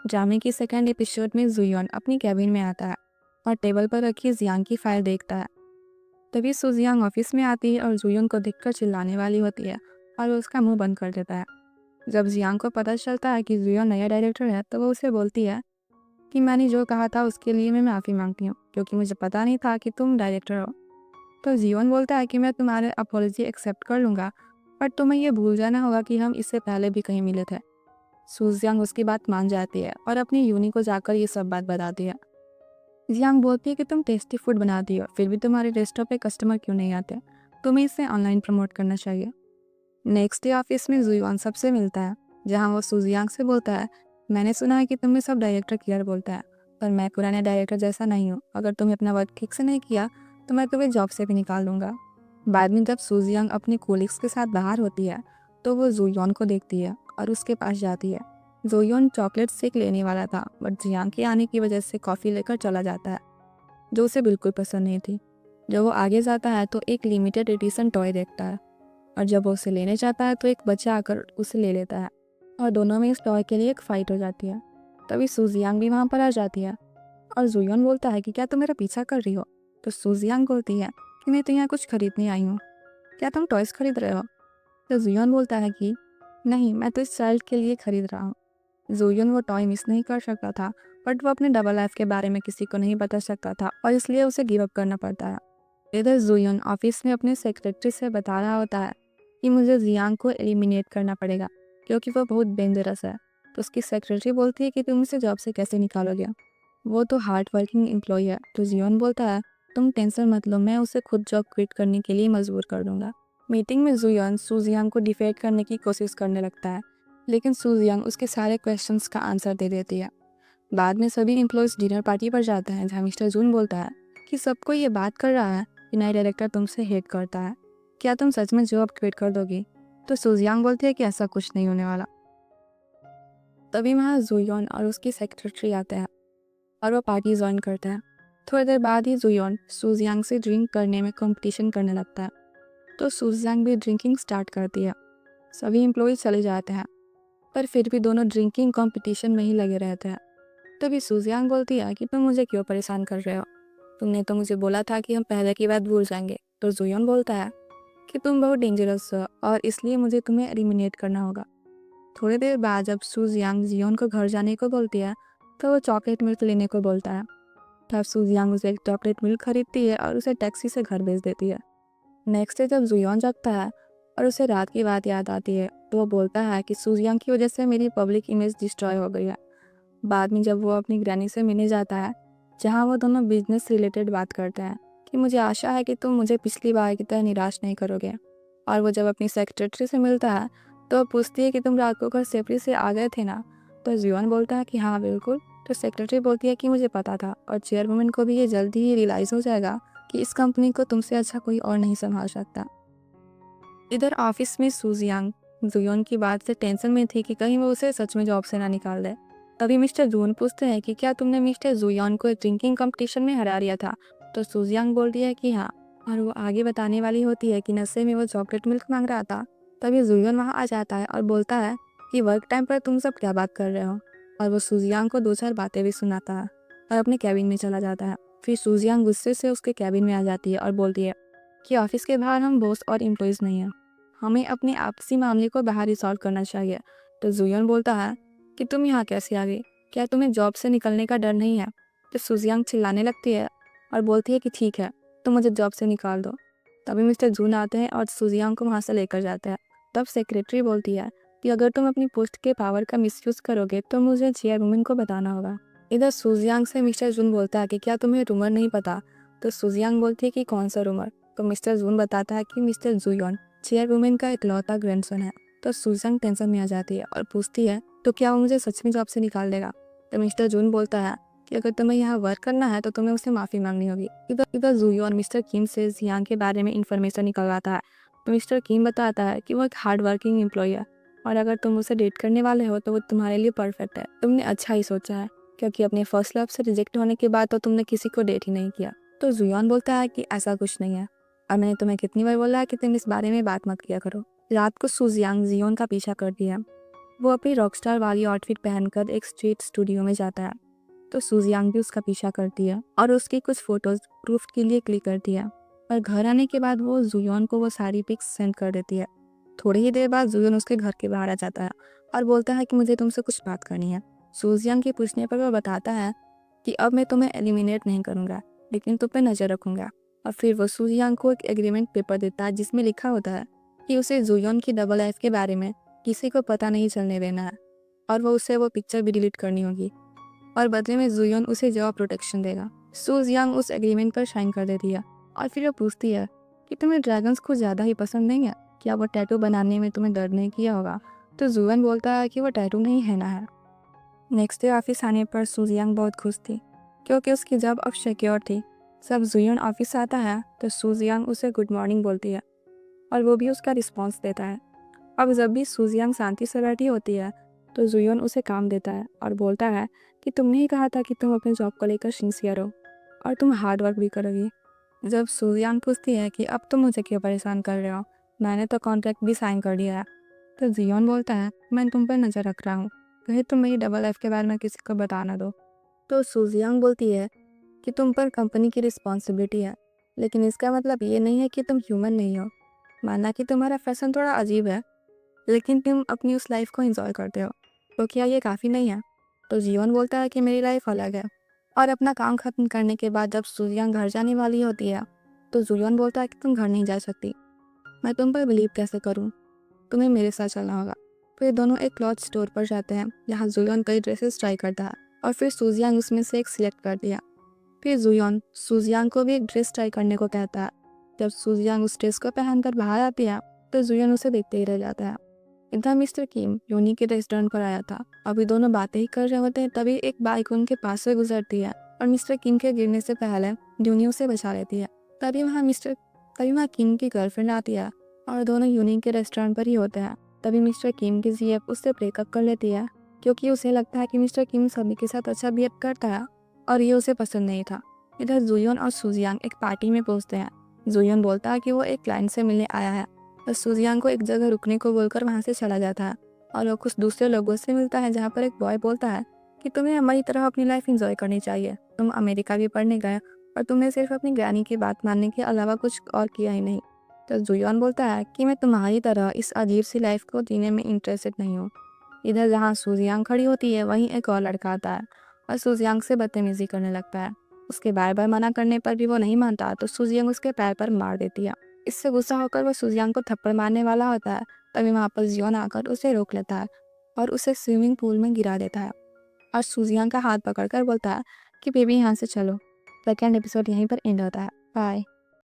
ड्रामे की second episode में जुयन अपनी कैबिन में आता है और टेबल पर रखी जियांग की फाइल देखता है। तभी सुजियांग ऑफिस में आती है और जुयन को देखकर चिल्लाने वाली होती है और वो उसका मुंह बंद कर देता है। जब जियांग को पता चलता है कि जुयन नया डायरेक्टर है तो वो उसे बोलती है कि मैंने जो कहा था उसके लिए मैं माफ़ी मांगती हूँ, क्योंकि मुझे पता नहीं था कि तुम डायरेक्टर हो। तो जियोन बोलता है कि मैं तुम्हारे अपोलॉजी एक्सेप्ट कर लूँगा, पर तुम्हें ये भूल जाना होगा कि हम इससे पहले भी कहीं मिले थे। सुजियांग उसकी बात मान जाती है और अपनी यूनी को जाकर ये सब बात बताती है। जियांग बोलती है कि तुम टेस्टी फूड बनाती हो, फिर भी तुम्हारे रेस्टोरेंट पे कस्टमर क्यों नहीं आते? तुम्हें इसे ऑनलाइन प्रमोट करना चाहिए। नेक्स्ट डे ऑफिस में जुयन सबसे मिलता है, जहाँ वो सुजियांग से बोलता है, मैंने सुना है कि तुम्हें सब डायरेक्टर क्लियर बोलता है, पर मैं पुराने डायरेक्टर जैसा नहीं हूँ। अगर तुमने अपना वर्क ठीक से नहीं किया तो मैं तुम्हें जॉब से भी निकाल दूंगा। बाद में जब सुजियांग अपने कोलिग्स के साथ बाहर होती है तो वो जुयन को देखती है और उसके पास जाती है। जुयन चॉकलेट शेक लेने वाला था, बट जियांग के आने की वजह से कॉफ़ी लेकर चला जाता है, जो उसे बिल्कुल पसंद नहीं थी। जब वो आगे जाता है तो एक लिमिटेड एडिशन टॉय देखता है, और जब वो उसे लेने जाता है तो एक बच्चा आकर उसे ले लेता है और दोनों में इस टॉय के लिए एक फाइट हो जाती है। तभी सुजियांग भी वहाँ पर आ जाती है और जुयन बोलता है कि क्या तुम मेरा पीछा कर रही हो? तो सुजियांग बोलती है कि मैं तो यहाँ कुछ खरीदने आई हूँ, क्या तुम टॉयस खरीद रहे हो? तो जुयन बोलता है कि नहीं, मैं तो इस चाइल्ड के लिए खरीद रहा हूँ। जुयन वो टॉय मिस नहीं कर सकता था, बट वो अपने डबल लाइफ के बारे में किसी को नहीं बता सकता था और इसलिए उसे गिव अप करना पड़ता है। इधर जुयन ऑफिस में अपने सेक्रेटरी से बता रहा होता है कि मुझे जियांग को एलिमिनेट करना पड़ेगा, क्योंकि वो बहुत डेंजरस है। तो उसकी सेक्रेटरी बोलती है कि तुम इसे जॉब से कैसे निकालोगे, वो तो हार्ड वर्किंग एम्प्लॉय है। तो जियोन बोलता है, तुम टेंशन मत लो, मैं उसे खुद जॉब क्विट करने के लिए मजबूर कर दूंगा। मीटिंग में जुयन सुजियांग को डिफेट करने की कोशिश करने लगता है, लेकिन सुजियांग उसके सारे क्वेश्चंस का आंसर दे देती है। बाद में सभी एम्प्लॉयज़ डिनर पार्टी पर जाते हैं, जहाँ मिस्टर जून बोलता है कि सबको ये बात कर रहा है कि नया डायरेक्टर तुमसे हेट करता है, क्या तुम सच में जॉब क्विट कर दोगी? तो सुजियांग बोलती है कि ऐसा कुछ नहीं होने वाला। तभी वहाँ जुयन और उसकी सेक्रेटरी आते हैं और वो पार्टी ज्वाइन करता है। थोड़ी देर बाद ही जुयन सुजियांग से ड्रिंक करने में कंपटीशन करने लगता है, तो सुजियांग भी ड्रिंकिंग स्टार्ट करती है। सभी एम्प्लॉयज चले जाते हैं, पर फिर भी दोनों ड्रिंकिंग कंपटीशन में ही लगे रहते हैं। तभी सुजियांग बोलती है कि तुम मुझे क्यों परेशान कर रहे हो, तुमने तो मुझे बोला था कि हम पहले की बात भूल जाएंगे। तो जुयन बोलता है कि तुम बहुत डेंजरस हो और इसलिए मुझे तुम्हें एलिमिनेट करना होगा। थोड़ी देर बाद जब सुजियांग जियोन को घर जाने को बोलती है तो वो चॉकलेट मिल्क लेने को बोलता है। तब सुजियांग उसे एक चॉकलेट मिल्क खरीदती है और उसे टैक्सी से घर भेज देती है। नेक्स्ट डे जब जुयन जगता है और उसे रात की बात याद आती है तो वो बोलता है कि सुजियांग की वजह से मेरी पब्लिक इमेज डिस्ट्रॉय हो गई है। बाद में जब वो अपनी ग्रैनी से मिलने जाता है, जहाँ वो दोनों बिजनेस रिलेटेड बात करते हैं कि मुझे आशा है कि तुम मुझे पिछली बार की तरह निराश नहीं करोगे। और वो जब अपनी सेक्रेटरी से मिलता है तो वो पूछती है कि तुम रात को घर सेफ्टी से आ गए थे ना? तो जियोन बोलता है कि हाँ बिल्कुल। तो सेक्रेटरी बोलती है कि मुझे पता था और चेयरवुमन को भी ये जल्दी ही रियलाइज़ हो जाएगा कि इस कंपनी को तुमसे अच्छा कोई और नहीं संभाल सकता। इधर ऑफिस में सुजियांग जुयोन की बात से टेंशन में थी कि कहीं वो उसे सच में जॉब से ना निकाल दे। तभी मिस्टर जून पूछते हैं कि क्या तुमने मिस्टर जुयोन को ड्रिंकिंग कंपटीशन में हरा दिया था? तो सुजियांग बोलती है कि हाँ, और वो आगे बताने वाली होती है कि नशे में वो चॉकलेट मिल्क मांग रहा था। तभी जुयोन वहाँ आ जाता है और बोलता है कि वर्क टाइम पर तुम सब क्या बात कर रहे हो, और वो सुजियांग को दो चार बातें भी सुनाता है और अपने कैबिन में चला जाता है। फिर सुजियांग गुस्से से उसके कैबिन में आ जाती है और बोलती है कि ऑफिस के बाहर हम बॉस और एम्प्लॉयज़ नहीं हैं, हमें अपने आपसी मामले को बाहर रिसॉल्व करना चाहिए। तो जुयन बोलता है कि तुम यहाँ कैसे आ गई, क्या तुम्हें जॉब से निकलने का डर नहीं है? तो सुजियांग चिल्लाने लगती है और बोलती है कि ठीक है, तुम मुझे जॉब से निकाल दो। तभी मिस्टर जून आते हैं और सुजियांग को वहाँ से लेकर जाते हैं। तब सेक्रेटरी बोलती है कि अगर तुम अपनी पोस्ट के पावर का मिसयूज़ करोगे तो मुझे चेयरवुमन को बताना होगा। इधर सुजियांग से मिस्टर जून बोलता है कि क्या तुम्हें रूमर नहीं पता? तो सुजियांग बोलती है कि कौन सा रूमर? तो मिस्टर जून बताता है कि मिस्टर जुयन चेयरवुमन का इकलौता ग्रैंडसन है। तो सुजियांग टेंशन में आ जाती है और पूछती है तो क्या वो मुझे सच में जॉब से निकाल देगा? तो मिस्टर जून बोलता है कि अगर तुम्हें यहाँ वर्क करना है तो तुम्हें उससे माफ़ी मांगनी होगी। इधर जुयन मिस्टर किम से जियांग के बारे में इंफॉर्मेशन निकलवाता है। तो मिस्टर किम बताता है कि वो एक हार्ड वर्किंग एम्प्लॉय है और अगर तुम उसे डेट करने वाले हो तो वो तुम्हारे लिए परफेक्ट है। तुमने अच्छा ही सोचा है, क्योंकि अपने फर्स्ट लव से रिजेक्ट होने के बाद तो तुमने किसी को डेट ही नहीं किया। तो जुयन बोलता है कि ऐसा कुछ नहीं है, और मैंने तुम्हें कितनी बार बोला है कि तुम इस बारे में बात मत किया करो। रात को सुजियांग जियोन का पीछा करती है वो अपनी रॉकस्टार वाली आउटफिट पहनकर एक स्ट्रीट स्टूडियो में जाता है, तो सूजियांग भी उसका पीछा करती है और उसकी कुछ फोटोज प्रूफ के लिए क्लिक करती है। और घर आने के बाद वो जुयन को वो सारी पिक्स सेंड कर देती है। थोड़ी ही देर बाद जुयन उसके घर के बाहर आ जाता है और बोलता है कि मुझे तुमसे कुछ बात करनी है। सूजियांग के पूछने पर वह बताता है कि अब मैं तुम्हें एलिमिनेट नहीं करूँगा, लेकिन तुम पे नज़र रखूँगा। और फिर वो सूजियांग को एक एग्रीमेंट पेपर देता है जिसमें लिखा होता है कि उसे जुयन की डबल लाइफ के बारे में किसी को पता नहीं चलने देना है, और उसे वो पिक्चर भी डिलीट करनी होगी, और बदले में जुयन उसे जॉब प्रोटेक्शन देगा। सूजियांग उस एग्रीमेंट पर साइन कर देती है और फिर वो पूछती है कि तुम्हें ड्रैगन्स को ज़्यादा ही पसंद नहीं है, क्या वो टैटू बनाने में तुम्हें दर्द नहीं किया होगा? तो जुयन बोलता है कि वो टैटू नहीं है ना है। नेक्स्ट डे ऑफिस आने पर सूजियांग बहुत खुश थी क्योंकि उसकी जॉब अब सिक्योर थी। जब जुयन ऑफिस आता है तो सूजियांग उसे गुड मॉर्निंग बोलती है और वो भी उसका रिस्पॉन्स देता है। अब जब भी सूजियांग शांति से बैठी होती है तो जुयन उसे काम देता है और बोलता है कि तुमने ही कहा था कि तुम अपने जॉब को लेकर सिंसियर हो और तुम हार्ड वर्क भी करोगी। जब सूजियांग पूछती है कि अब तुम मुझे क्यों परेशान कर रहे हो, मैंने तो कॉन्ट्रैक्ट भी साइन कर दिया है, तो जियोन बोलता है मैं तुम पर नज़र रख रहा हूँ, कहीं तुम मेरी डबल लाइफ के बारे में किसी को बता ना दो। तो सूजियांग बोलती है कि तुम पर कंपनी की रिस्पॉन्सिबिलिटी है, लेकिन इसका मतलब ये नहीं है कि तुम ह्यूमन नहीं हो। माना कि तुम्हारा फैशन थोड़ा अजीब है, लेकिन तुम अपनी उस लाइफ को एंजॉय करते हो, तो क्या ये काफ़ी नहीं है? तो जीवन बोलता है कि मेरी लाइफ अलग है। और अपना काम खत्म करने के बाद जब सूजियांग घर जाने वाली होती है तो जुलियन बोलता है कि तुम घर नहीं जा सकती, मैं तुम पर बिलीव कैसे करूँ, तुम्हें मेरे साथ चलना होगा। फिर दोनों एक क्लॉथ स्टोर पर जाते हैं जहाँ जुलियन कई ड्रेसेस ट्राई करता है और फिर सूजियांग उसमें से एक सिलेक्ट कर दिया। फिर जुलियन सूजियांग को भी एक ड्रेस ट्राई करने को कहता है। जब सूजियांग उस ड्रेस को पहनकर बाहर आती है तो जुलियन उसे देखते ही रह जाता है। इधर मिस्टर किम यूनी के रेस्टोरेंट पर आया था। अभी दोनों बातें ही कर रहे होते हैं, तभी एक बाइक उनके पास से गुजरती है और मिस्टर किम के गिरने से पहले यूनी उसे बचा लेती है। तभी वहाँ किम की गर्लफ्रेंड आती है और दोनों यूनी के रेस्टोरेंट पर ही होते हैं। तभी मिस्टर किम की जीएफ उससे ब्रेकअप कर लेती है क्योंकि उसे लगता है कि मिस्टर किम सभी के साथ अच्छा बिहेव करता है और ये उसे पसंद नहीं था। इधर जुयन और सूजियांग एक पार्टी में पहुंचते हैं। जुयन बोलता है कि वो एक क्लाइंट से मिलने आया है और सूजियांग को एक जगह रुकने को बोलकर वहाँ से चला जाता है और वो कुछ दूसरे लोगों से मिलता है जहाँ पर एक बॉय बोलता है कि तुम्हें हमारी तरह अपनी लाइफ एंजॉय करनी चाहिए, तुम अमेरिका भी पढ़ने गए और तुमने सिर्फ अपनी ग्रैनी की बात मानने के अलावा कुछ और किया ही नहीं। तो जुयन बोलता है कि मैं तुम्हारी तरह इस अजीब सी लाइफ को जीने में इंटरेस्टेड नहीं हूँ। इधर जहाँ सूजियांग खड़ी होती है वहीं एक और लड़का आता है और सूजियांग से बदतमीजी करने लगता है। उसके बार बार मना करने पर भी वो नहीं मानता तो सूजियांग उसके पैर पर मार देती है। इससे गुस्सा होकर वो सूजियांग को थप्पड़ मारने वाला होता है, तभी वहाँ पर जियोन आकर उसे रोक लेता है और उसे स्विमिंग पूल में गिरा देता है और सूजियांग का हाथ पकड़कर बोलता है कि बेबी यहाँ से चलो। सेकेंड एपिसोड यहीं पर एंड होता है। बाय।